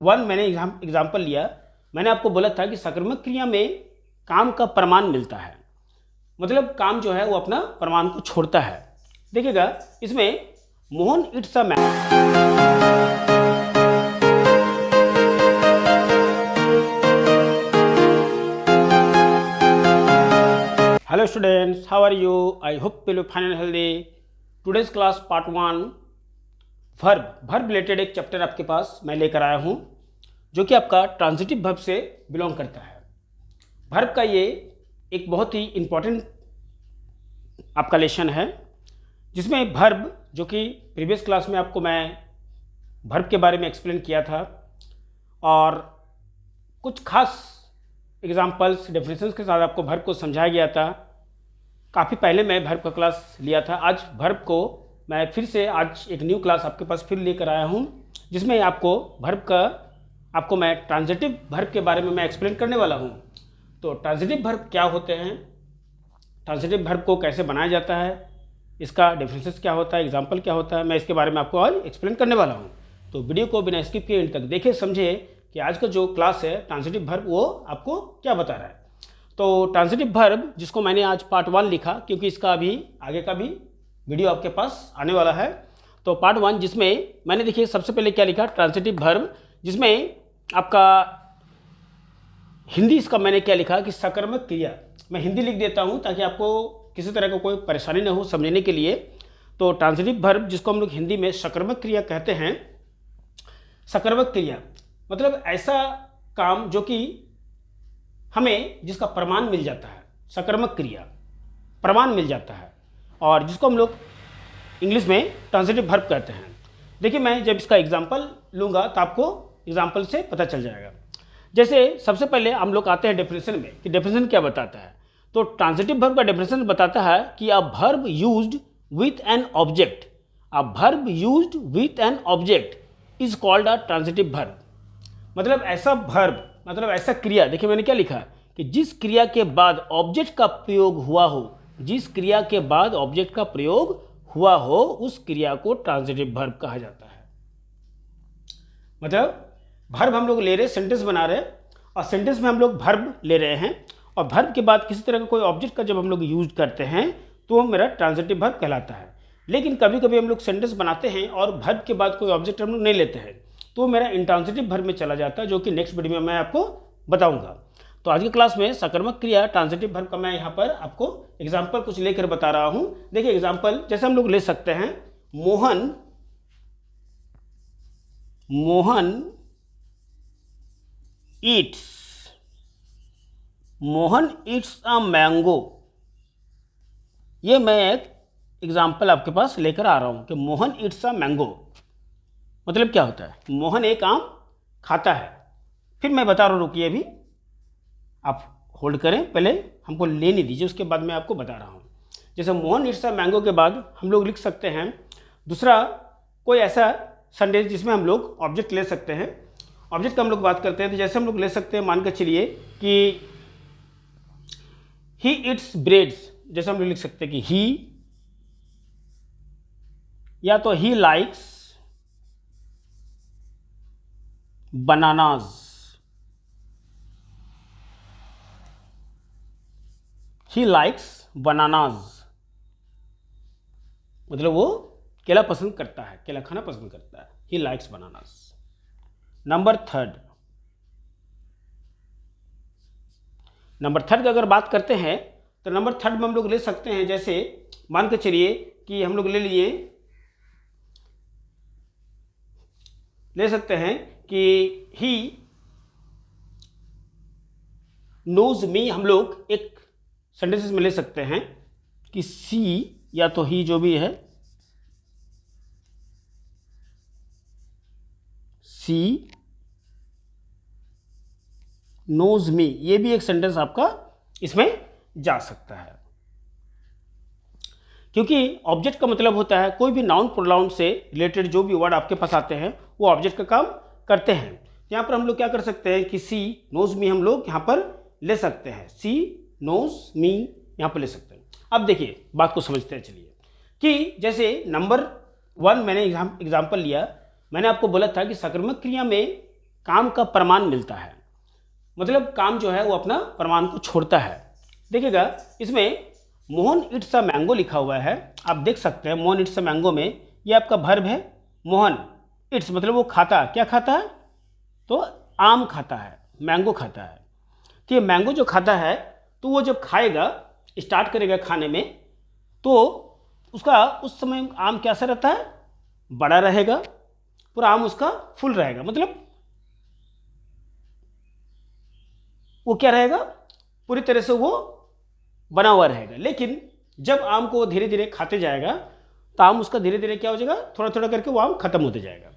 One मैंने example लिया। मैंने आपको बोला था कि सकर्मक क्रिया में काम का प्रमाण मिलता है, मतलब काम जो है वो अपना प्रमाण को छोड़ता है। देखिएगा इसमें Mohan it's a hello students, how are you? I hope you fine and healthy. Today's class part 1 verb related एक चैप्टर आपके पास मैं लेकर आया हूँ, जो कि आपका ट्रांजिटिव वर्ब से बिलोंग करता है। वर्ब का ये एक बहुत ही इम्पॉर्टेंट आपका लेसन है, जिसमें वर्ब, जो कि प्रीवियस क्लास में आपको मैं वर्ब के बारे में एक्सप्लेन किया था और कुछ खास एग्जाम्पल्स डेफिनेशंस के साथ आपको वर्ब को समझाया गया था। काफ़ी पहले मैं वर्ब का क्लास लिया था। आज वर्ब को मैं फिर से आज एक न्यू क्लास आपके पास फिर लेकर आया हूँ, जिसमें आपको मैं ट्रांजिटिव वर्ब के बारे में मैं एक्सप्लेन करने वाला हूँ। तो ट्रांजिटिव वर्ब क्या होते हैं, ट्रांजिटिव वर्ब को कैसे बनाया जाता है, इसका डेफिनेशन क्या होता है, एग्जाम्पल क्या होता है, मैं इसके बारे में आपको आज एक्सप्लेन करने वाला हूँ। तो वीडियो को बिना स्किप किए एंड तक देखे समझे कि आज का जो क्लास है ट्रांजिटिव वर्ब वो आपको क्या बता रहा है। तो ट्रांजिटिव वर्ब जिसको मैंने आज पार्ट 1 लिखा, क्योंकि इसका अभी आगे का भी वीडियो आपके पास आने वाला है। तो पार्ट 1 जिसमें मैंने देखिए सबसे पहले क्या लिखा, ट्रांजिटिव वर्ब, जिसमें आपका हिंदी इसका मैंने क्या लिखा कि सकर्मक क्रिया। मैं हिंदी लिख देता हूँ ताकि आपको किसी तरह का कोई परेशानी न हो समझने के लिए। तो ट्रांजिटिव वर्ब जिसको हम लोग हिंदी में सकर्मक क्रिया कहते हैं। सकर्मक क्रिया मतलब ऐसा काम जो कि हमें जिसका प्रमाण मिल जाता है, सकर्मक क्रिया प्रमाण मिल जाता है, और जिसको हम लोग इंग्लिश में ट्रांजिटिव वर्ब कहते हैं। देखिए मैं जब इसका एग्जांपल लूँगा तो आपको एग्जांपल से पता चल जाएगा। जैसे सबसे पहले हम लोग आते हैं डेफिनेशन में कि डेफिनेशन क्या बताता है। तो ट्रांजिटिव वर्ब का डेफिनेशन बताता है कि a verb used with an object, a verb used with an object is called a transitive verb. मतलब ऐसा वर्ब, मतलब ऐसा क्रिया, देखिए मैंने क्या लिखा कि जिस क्रिया के बाद ऑब्जेक्ट का प्रयोग हुआ हो, जिस क्रिया के बाद ऑब्जेक्ट का प्रयोग हुआ हो, उस क्रिया को ट्रांजिटिव वर्ब कहा जाता है। मतलब वर्ब हम लोग ले रहे, सेंटेंस बना रहे, और सेंटेंस में हम लोग वर्ब ले रहे हैं, और वर्ब के बाद किसी तरह का कोई ऑब्जेक्ट का जब हम लोग यूज करते हैं तो वो मेरा ट्रांजिटिव वर्ब कहलाता है। लेकिन कभी कभी हम लोग सेंटेंस बनाते हैं और वर्ब के बाद कोई ऑब्जेक्ट हम लोग नहीं लेते हैं, तो मेरा इंट्रांजिटिव वर्ब में चला जाता है, जो कि नेक्स्ट वीडियो में मैं आपको बताऊंगा। तो आज की क्लास में सकर्मक क्रिया ट्रांजिटिव वर्ब का मैं यहाँ पर आपको एग्जाम्पल कुछ लेकर बता रहा हूँ। देखिए एग्जाम्पल जैसे हम लोग ले सकते हैं, मोहन ईट्स अ मैंगो। ये मैं एक एग्जाम्पल आपके पास लेकर आ रहा हूँ कि मोहन ईट्स अ मैंगो मतलब क्या होता है। मोहन एक आम खाता है। फिर मैं बता रहा हूँ, रुकिए अभी आप होल्ड करें, पहले हमको लेने दीजिए, उसके बाद मैं आपको बता रहा हूँ। जैसे मोहन ईट्स अ मैंगो के बाद हम लोग लिख सकते हैं दूसरा कोई ऐसा सेंटेंस जिसमें हम लोग ऑब्जेक्ट ले सकते हैं। ऑब्जेक्ट का हम लोग बात करते हैं तो जैसे हम लोग ले सकते हैं, मान कर चलिए कि ही इट्स ब्रेड्स। जैसे हम लोग लिख सकते हैं कि ही, या तो he likes bananas, he likes bananas मतलब वो केला पसंद करता है, केला खाना पसंद करता है। He likes bananas. Number third की अगर बात करते हैं तो नंबर थर्ड में हम लोग ले सकते हैं, जैसे मान के चलिए कि हम लोग ले सकते हैं कि ही नोज मी। हम लोग एक सेंटेंसेस में ले सकते हैं कि सी, या तो ही जो भी है, सी नोज मी, ये भी एक सेंटेंस आपका इसमें जा सकता है। क्योंकि ऑब्जेक्ट का मतलब होता है कोई भी नाउन प्रोनाउन से रिलेटेड जो भी वर्ड आपके पास आते हैं वो ऑब्जेक्ट का काम करते हैं। यहाँ पर हम लोग क्या कर सकते हैं कि सी नोज मी हम लोग यहाँ पर ले सकते हैं, सी नोज मी यहाँ पर ले सकते हैं। अब देखिए बात को समझते हैं चलिए, कि जैसे नंबर 1 मैंने एग्जाम्पल लिया। मैंने आपको बोला था कि सकर्मक क्रिया में काम का प्रमाण मिलता है, मतलब काम जो है वो अपना प्रमाण को छोड़ता है। देखिएगा इसमें मोहन इट्स अ मैंगो लिखा हुआ है, आप देख सकते हैं मोहन इट्स अ मैंगो में ये आपका वर्ब है। मोहन इट्स मतलब वो खाता, क्या खाता है, तो आम खाता है, मैंगो खाता है। तो ये मैंगो जो खाता है तो वो जब खाएगा, स्टार्ट करेगा खाने में, तो उसका उस समय आम कैसा रहता है, बड़ा रहेगा, पूरा आम उसका फुल रहेगा, मतलब वो क्या रहेगा, पूरी तरह से वो बना हुआ रहेगा। लेकिन जब आम को धीरे धीरे खाते जाएगा तो आम उसका धीरे धीरे क्या हो जाएगा, थोड़ा थोड़ा करके वो आम खत्म होते जाएगा।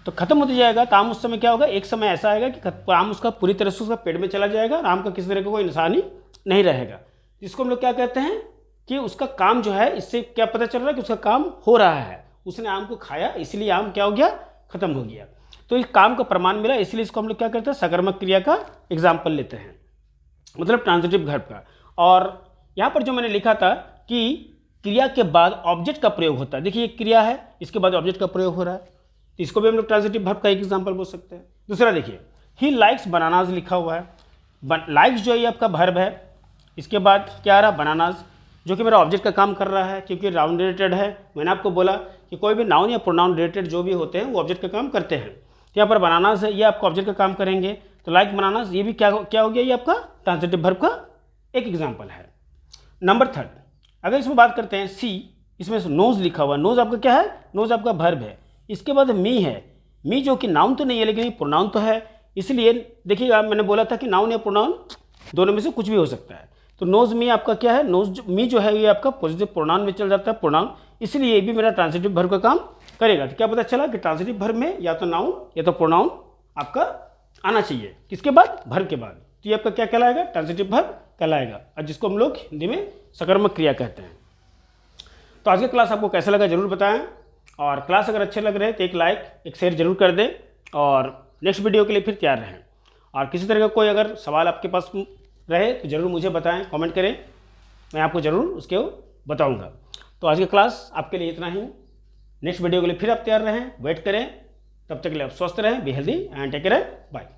तो खत्म होते जाएगा तो आम उस समय क्या होगा, एक समय ऐसा आएगा कि आम उसका पूरी तरह से उसका पेट में चला जाएगा और आम का किसी तरह का कोई निशानी नहीं रहेगा। इसको हम लोग क्या कहते हैं कि उसका काम जो है, इससे क्या पता चल रहा है कि उसका काम हो रहा है, उसने आम को खाया इसलिए आम क्या हो गया, खत्म हो गया। तो इस काम का प्रमाण मिला, इसलिए इसको हम लोग क्या करते हैं, सकर्मक क्रिया का एग्जाम्पल लेते हैं, मतलब ट्रांजिटिव वर्ब का। और यहाँ पर जो मैंने लिखा था कि क्रिया के बाद ऑब्जेक्ट का प्रयोग होता है, देखिए ये क्रिया है, इसके बाद ऑब्जेक्ट का प्रयोग हो रहा है, तो इसको भी हम लोग ट्रांजिटिव वर्ब का एक एग्जाम्पल बोल सकते हैं। दूसरा देखिए, ही लाइक्स बनानाज लिखा हुआ है, लाइक्स जो है ये आपका वर्ब है, इसके बाद क्या आ रहा, बनानाज, जो कि मेरा ऑब्जेक्ट का काम कर रहा है क्योंकि नाउन रिलेटेड है। मैंने आपको बोला कि कोई भी नाउन या प्रोनाउन रिलेटेड जो भी होते हैं वो ऑब्जेक्ट का काम करते हैं। तो यहाँ पर बनानाज है, ये आपका ऑब्जेक्ट का काम करेंगे, तो लाइक बनानाज ये भी क्या हो गया, ये आपका ट्रांजिटिव वर्ब का एक एग्जाम्पल है। नंबर 3, अगर इसमें बात करते हैं सी, इसमें नोज लिखा हुआ, नोज आपका क्या है, नोज आपका वर्ब है। इसके बाद मी है, मी जो कि नाउन तो नहीं है लेकिन ये प्रोनाउन तो है, इसलिए देखिएगा मैंने बोला था कि नाउन या प्रोनाउन दोनों में से कुछ भी हो सकता है। तो नोज मी आपका क्या है, नोज मी जो है ये आपका पॉजिटिव प्रोनाउन में चल जाता है, प्रोनाउन, इसलिए ये भी मेरा ट्रांजिटिव वर्ब का काम करेगा। तो क्या पता चला कि ट्रांजिटिव वर्ब में या तो नाउन या तो प्रोनाउन आपका आना चाहिए, किसके बाद, वर्ब के बाद। तो ये आपका क्या कहलाएगा, ट्रांजिटिव वर्ब कहलाएगा, और जिसको हम लोग हिंदी में सकर्मक क्रिया कहते हैं। तो आज का क्लास आपको कैसा लगा जरूर बताएं, और क्लास अगर अच्छे लग रहे हैं तो एक लाइक एक शेयर जरूर कर दें, और नेक्स्ट वीडियो के लिए फिर तैयार रहें। और किसी तरह का कोई अगर सवाल आपके पास रहे तो ज़रूर मुझे बताएं, कमेंट करें, मैं आपको ज़रूर उसके बताऊंगा। तो आज की क्लास आपके लिए इतना ही, नेक्स्ट वीडियो के लिए फिर आप तैयार रहें, वेट करें, तब तक के लिए आप स्वस्थ रहें, be healthy and take care, bye.